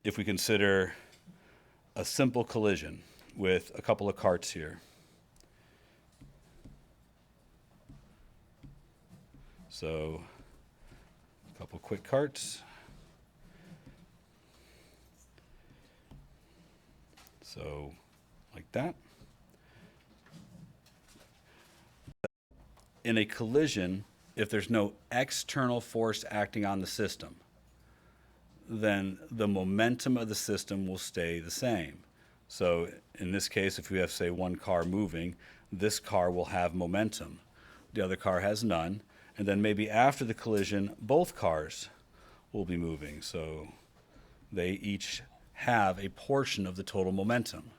if we consider a simple collision with a couple of carts here. So a couple quick carts. So like that. In a collision, if there's no external force acting on the system, then the momentum of the system will stay the same. So in this case, if we have, say, one car moving, this car will have momentum. The other car has none. And then maybe after the collision, both cars will be moving. So they each have a portion of the total momentum.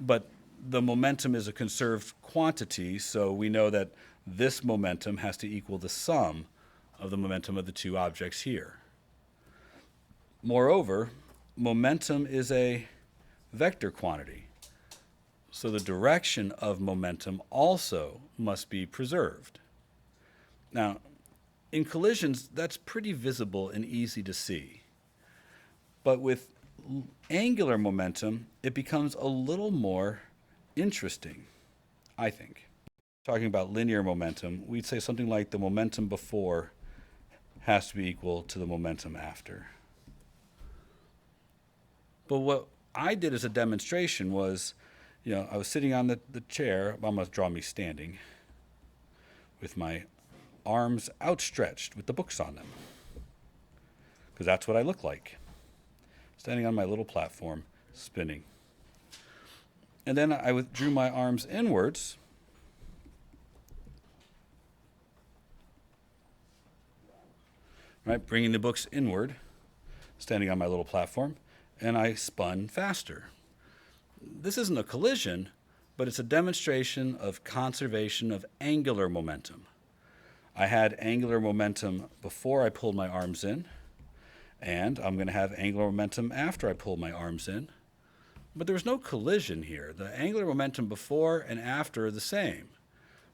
But the momentum is a conserved quantity, so we know that this momentum has to equal the sum of the momentum of the two objects here. Moreover, momentum is a vector quantity, so the direction of momentum also must be preserved. Now, in collisions, that's pretty visible and easy to see. But with angular momentum, it becomes a little more interesting, I think. Talking about linear momentum, we'd say something like the momentum before has to be equal to the momentum after. But what I did as a demonstration was, I was sitting on the chair. I'm going to draw me standing with my arms outstretched with the books on them, because that's what I look like, standing on my little platform, spinning. And then I withdrew my arms inwards, right, bringing the books inward, standing on my little platform, and I spun faster. This isn't a collision, but it's a demonstration of conservation of angular momentum. I had angular momentum before I pulled my arms in, and I'm going to have angular momentum after I pull my arms in. But there was no collision here. The angular momentum before and after are the same.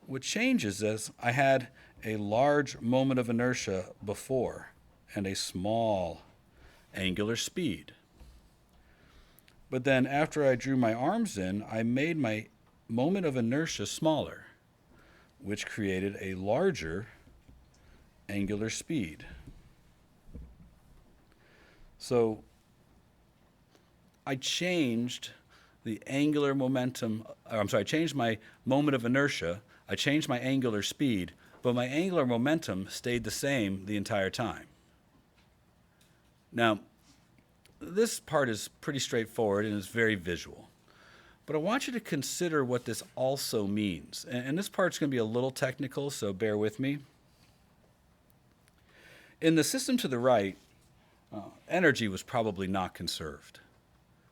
What changes is I had a large moment of inertia before and a small angular speed. But then after I drew my arms in, I made my moment of inertia smaller, which created a larger angular speed. So I changed the angular momentum, I changed my moment of inertia, I changed my angular speed, but my angular momentum stayed the same the entire time. Now, this part is pretty straightforward and is very visual. But I want you to consider what this also means. And this part's going to be a little technical, so bear with me. In the system to the right, energy was probably not conserved.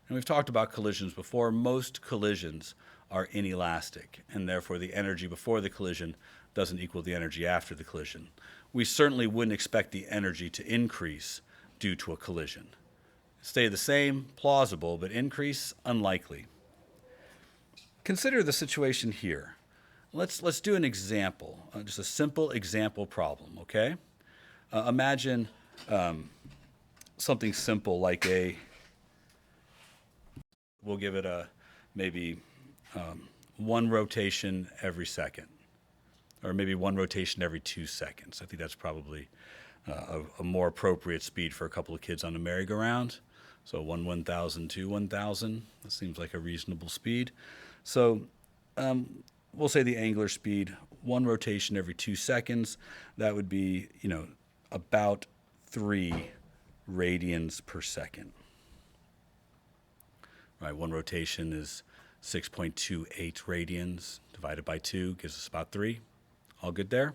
And we've talked about collisions before. Most collisions are inelastic, and therefore the energy before the collision doesn't equal the energy after the collision. We certainly wouldn't expect the energy to increase due to a collision. Stay the same, plausible, but increase, unlikely. Consider the situation here. Let's do an example, just a simple example problem, okay? Imagine something simple like we'll give it maybe one rotation every second, or maybe one rotation every 2 seconds. I think that's probably a more appropriate speed for a couple of kids on a merry-go-round. So 1/1000 to 1,000, that seems like a reasonable speed. So we'll say the angular speed, one rotation every 2 seconds. That would be, about 3 radians per second. Right, one rotation is 6.28 radians divided by 2 gives us about 3. All good there?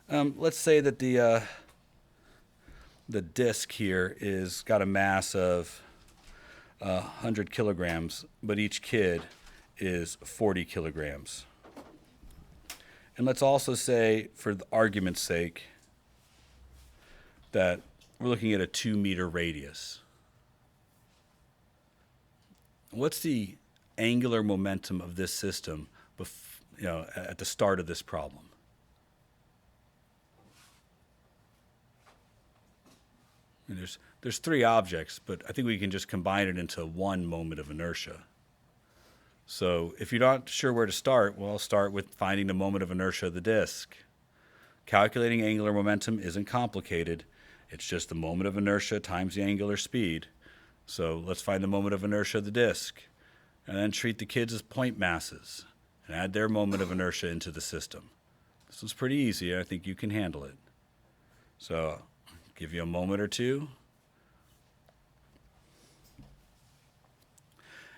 Let's say that the disk here is got a mass of 100 kilograms, but each kid is 40 kilograms. And let's also say, for the argument's sake, that we're looking at a 2-meter radius. What's the angular momentum of this system at the start of this problem? And there's three objects, but I think we can just combine it into one moment of inertia. So if you're not sure where to start, well, I'll start with finding the moment of inertia of the disk. Calculating angular momentum isn't complicated. It's just the moment of inertia times the angular speed. So let's find the moment of inertia of the disk, and then treat the kids as point masses and add their moment of inertia into the system. This was pretty easy. I think you can handle it. So I'll give you a moment or two.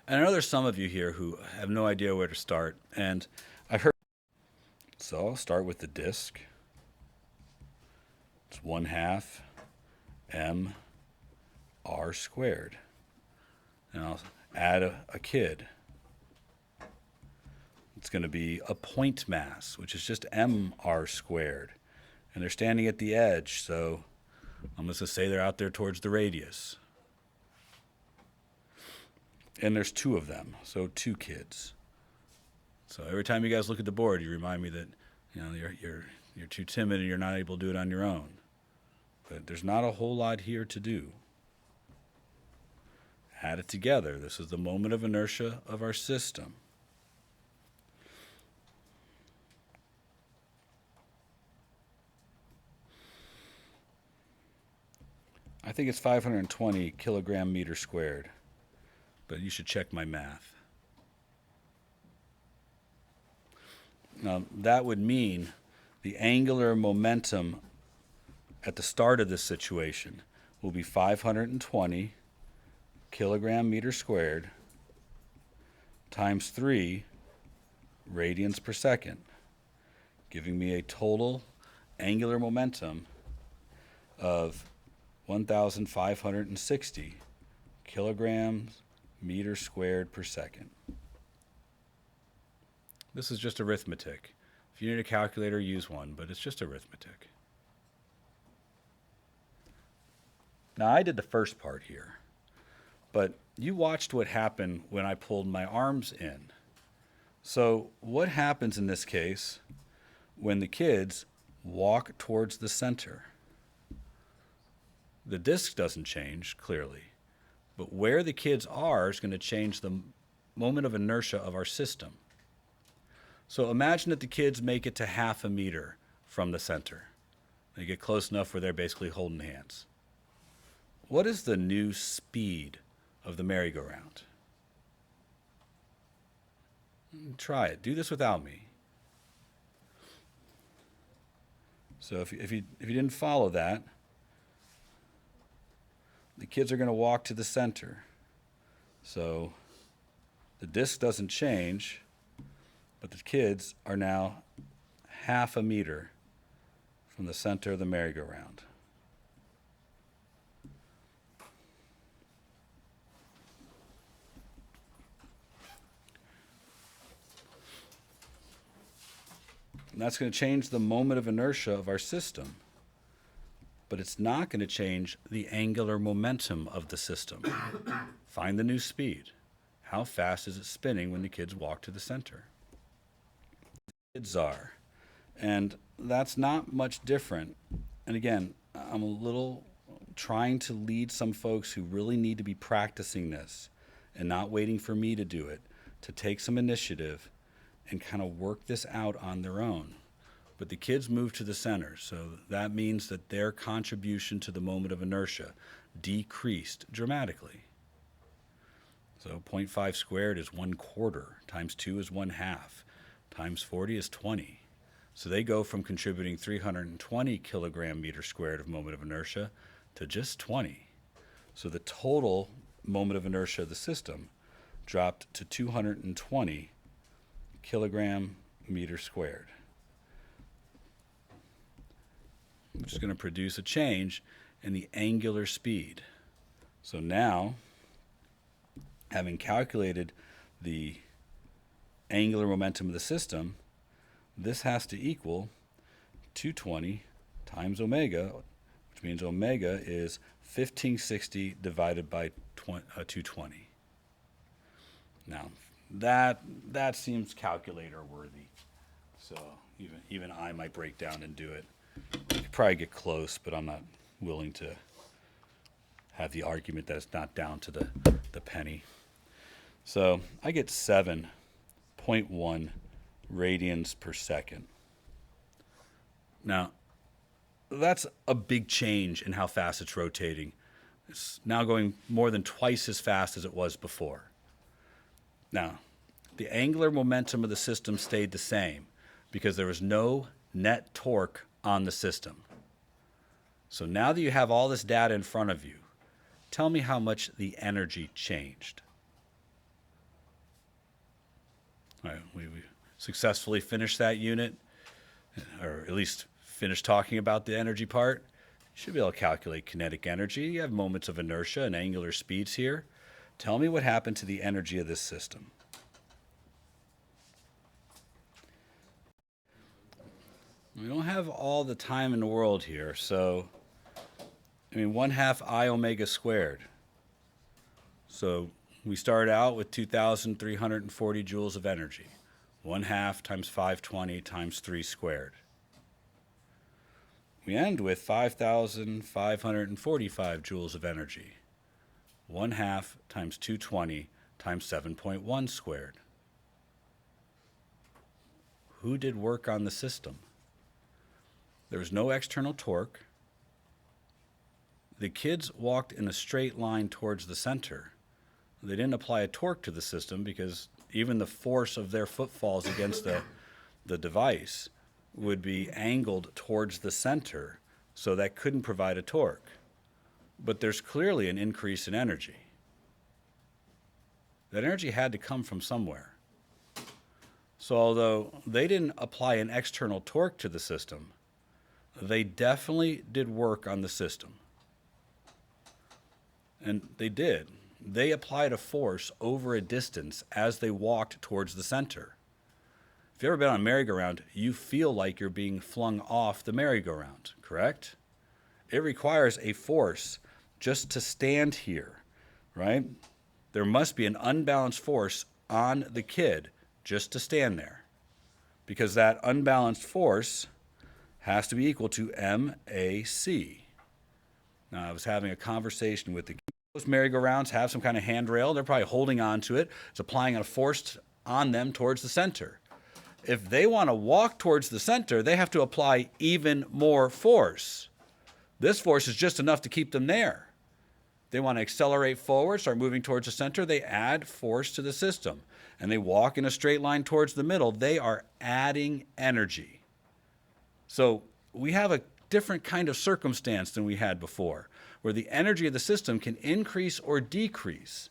And I know there's some of you here who have no idea where to start, and I've heard. So I'll start with the disk. It's 1/2 mr squared. And I'll add a kid. It's going to be a point mass, which is just mr squared. And they're standing at the edge, so I'm just going to say they're out there towards the radius. And there's two of them, so 2 kids. So every time you guys look at the board, you remind me that you're too timid and you're not able to do it on your own. But there's not a whole lot here to do. Add it together. This is the moment of inertia of our system. I think it's 520 kilogram meter squared, but you should check my math. Now, that would mean the angular momentum at the start of this situation will be 520 kilogram meter squared times 3 radians per second, giving me a total angular momentum of 1,560 kilograms meter squared per second. This is just arithmetic. If you need a calculator, use one, but it's just arithmetic. Now, I did the first part here, but you watched what happened when I pulled my arms in. So what happens in this case when the kids walk towards the center? The disk doesn't change, clearly, but where the kids are is going to change the moment of inertia of our system. So imagine that the kids make it to 1/2 meter from the center. They get close enough where they're basically holding hands. What is the new speed of the merry-go-round? Try it. Do this without me. So if you didn't follow that, the kids are going to walk to the center. So the disk doesn't change, but the kids are now 1/2 meter from the center of the merry-go-round. And that's going to change the moment of inertia of our system, but it's not going to change the angular momentum of the system. Find the new speed. How fast is it spinning when the kids walk to the center? Kids are. And that's not much different. And again, I'm a little trying to lead some folks who really need to be practicing this and not waiting for me to do it, to take some initiative and kind of work this out on their own. But the kids move to the center, so that means that their contribution to the moment of inertia decreased dramatically. So 0.5 squared is 1/4, times 2 is 1/2, times 40 is 20. So they go from contributing 320 kilogram meter squared of moment of inertia to just 20. So the total moment of inertia of the system dropped to 220 kilogram meter squared, which is going to produce a change in the angular speed. So now, having calculated the angular momentum of the system, this has to equal 220 times omega, which means omega is 1560 divided by 220. Now, that seems calculator worthy. So even I might break down and do it. You could probably get close, but I'm not willing to have the argument that it's not down to the penny. So I get 7.1 radians per second. Now, that's a big change in how fast it's rotating. It's now going more than twice as fast as it was before. Now, the angular momentum of the system stayed the same because there was no net torque on the system. So now that you have all this data in front of you, tell me how much the energy changed. All right, we successfully finished that unit, or at least finished talking about the energy part. You should be able to calculate kinetic energy. You have moments of inertia and angular speeds here. Tell me what happened to the energy of this system. We don't have all the time in the world here, so, 1/2 I omega squared. So we start out with 2,340 joules of energy. 1/2 times 520 times 3 squared. We end with 5,545 joules of energy. 1/2 times 220 times 7.1 squared. Who did work on the system? There was no external torque. The kids walked in a straight line towards the center. They didn't apply a torque to the system because even the force of their footfalls against the device would be angled towards the center, so that couldn't provide a torque. But there's clearly an increase in energy. That energy had to come from somewhere. So although they didn't apply an external torque to the system, they definitely did work on the system. And they did. They applied a force over a distance as they walked towards the center. If you've ever been on a merry-go-round, you feel like you're being flung off the merry-go-round, correct? It requires a force just to stand here, right? There must be an unbalanced force on the kid just to stand there, because that unbalanced force has to be equal to MAC. Now, I was having a conversation with the kids. Most merry-go-rounds have some kind of handrail. They're probably holding on to it. It's applying a force on them towards the center. If they want to walk towards the center, they have to apply even more force. This force is just enough to keep them there. They want to accelerate forward, start moving towards the center, they add force to the system. And they walk in a straight line towards the middle. They are adding energy. So we have a different kind of circumstance than we had before, where the energy of the system can increase or decrease.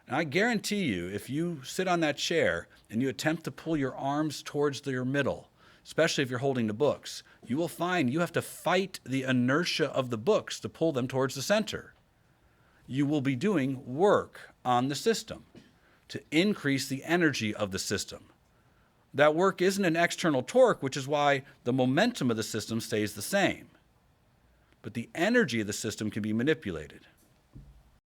And I guarantee you, if you sit on that chair and you attempt to pull your arms towards your middle, especially if you're holding the books, you will find you have to fight the inertia of the books to pull them towards the center. You will be doing work on the system to increase the energy of the system. That work isn't an external torque, which is why the momentum of the system stays the same. But the energy of the system can be manipulated.